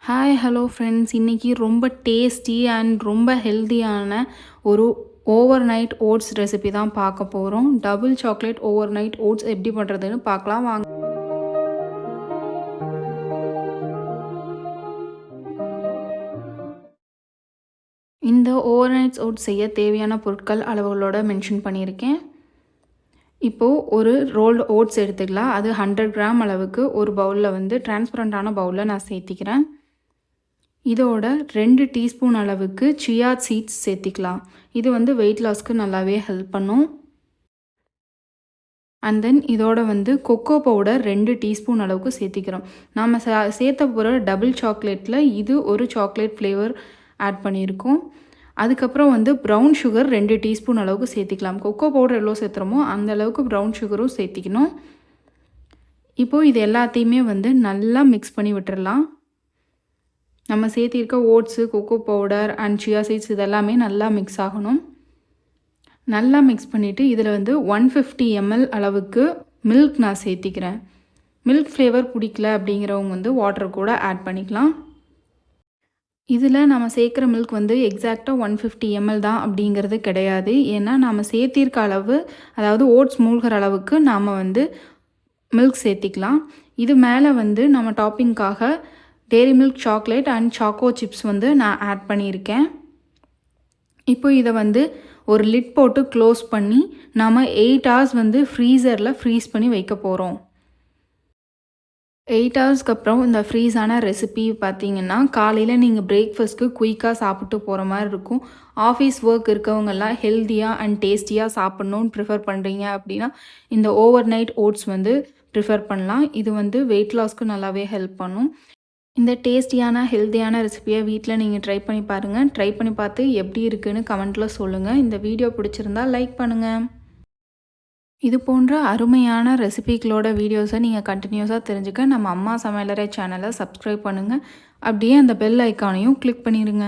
Hi hello friends, இன்றைக்கி ரொம்ப tasty and ரொம்ப ஹெல்த்தியான ஒரு ஓவர் நைட் ஓட்ஸ் ரெசிபி தான் பார்க்க போகிறோம். Double chocolate overnight oats எப்படி பண்ணுறதுன்னு பார்க்கலாம் வாங்க. இந்த ஓவர் நைட்ஸ் ஓட்ஸ் செய்ய தேவையான பொருட்கள் அளவுகளோட மென்ஷன் பண்ணியிருக்கேன். இப்போது ஒரு ரோல்டு ஓட்ஸ் எடுத்துக்கலாம். அது 100 கிராம் அளவுக்கு ஒரு பவுலில் வந்து டிரான்ஸ்பரண்டான பவுலில் நான் சேர்த்திக்கிறேன். இதோட 2 டீஸ்பூன் அளவுக்கு சியா சீட்ஸ் சேர்த்திக்கலாம். இது வந்து வெயிட் லாஸ்க்கு நல்லாவே ஹெல்ப் பண்ணும். அண்ட் தென் இதோட வந்து கொக்கோ பவுடர் 2 டீஸ்பூன் அளவுக்கு சேர்த்திக்கிறோம். நாம் சேர்த்த போகிற டபுள் சாக்லேட்டில் இது ஒரு சாக்லேட் ஃப்ளேவர் ஆட் பண்ணியிருக்கோம். அதுக்கப்புறம் வந்து ப்ரௌன் சுகர் 2 டீஸ்பூன் அளவுக்கு சேர்த்திக்கலாம். கொக்கோ பவுடர் எவ்வளோ சேர்த்துறோமோ அந்த அளவுக்கு ப்ரௌன் சுகரும் சேர்த்திக்கணும். இப்போது இது எல்லாத்தையுமே வந்து நல்லா மிக்ஸ் பண்ணி விட்டுறலாம். நம்ம சேர்த்திருக்க oats, cocoa powder and chia seeds இதெல்லாமே நல்லா மிக்ஸ் ஆகணும். நல்லா மிக்ஸ் பண்ணிவிட்டு இதில் வந்து 150 ml அளவுக்கு மில்க் நான் சேர்த்திக்கிறேன். மில்க் ஃப்ளேவர் பிடிக்கல அப்படிங்கிறவங்க வந்து வாட்டர் கூட ஆட் பண்ணிக்கலாம். இதில் நம்ம சேர்க்குற மில்க் வந்து எக்ஸாக்டாக 150 ml தான் அப்படிங்கிறது கிடையாது. ஏன்னா நம்ம சேர்த்திருக்க அளவு, அதாவது ஓட்ஸ் மூழ்கிற அளவுக்கு நாம் வந்து மில்க் சேர்த்திக்கலாம். இது மேலே வந்து நம்ம டாப்பிங்காக Dairy Milk chocolate and choco chips வந்து நான் ஆட் பண்ணியிருக்கேன். இப்போ இதை வந்து ஒரு லிட் போட்டு க்ளோஸ் பண்ணி நாம் 8 hours வந்து ஃப்ரீசரில் ஃப்ரீஸ் பண்ணி வைக்க போகிறோம். 8 ஹவர்ஸ்க்கு அப்புறம் இந்த ஃப்ரீஸான ரெசிபி பார்த்திங்கன்னா காலையில் நீங்கள் பிரேக்ஃபாஸ்ட்க்கு குயிக்காக சாப்பிட்டு போகிற மாதிரி இருக்கும். ஆஃபீஸ் ஒர்க் இருக்கவங்கெல்லாம் ஹெல்த்தியாக அண்ட் டேஸ்டியாக சாப்பிட்ணுன்னு ப்ரிஃபர் பண்ணுறீங்க அப்படின்னா இந்த ஓவர் நைட் ஓட்ஸ் வந்து ப்ரிஃபர் பண்ணலாம். இது வந்து வெயிட் லாஸ்க்கு நல்லாவே ஹெல்ப் பண்ணும். இந்த டேஸ்டியான ஹெல்த்தியான ரெசிபியை வீட்டில் நீங்கள் ட்ரை பண்ணி பாருங்கள். ட்ரை பண்ணி பார்த்து எப்படி இருக்குன்னு கமெண்ட்டில் சொல்லுங்கள். இந்த வீடியோ பிடிச்சிருந்தால் லைக் பண்ணுங்கள். இது போன்ற அருமையான ரெசிபிகளோட வீடியோஸை நீங்கள் கண்டினியூஸாக தெரிஞ்சுக்க நம்ம அம்மா சமையலறை சேனலை சப்ஸ்கிரைப் பண்ணுங்கள். அப்படியே அந்த பெல் ஐக்கானையும் கிளிக் பண்ணிடுங்க.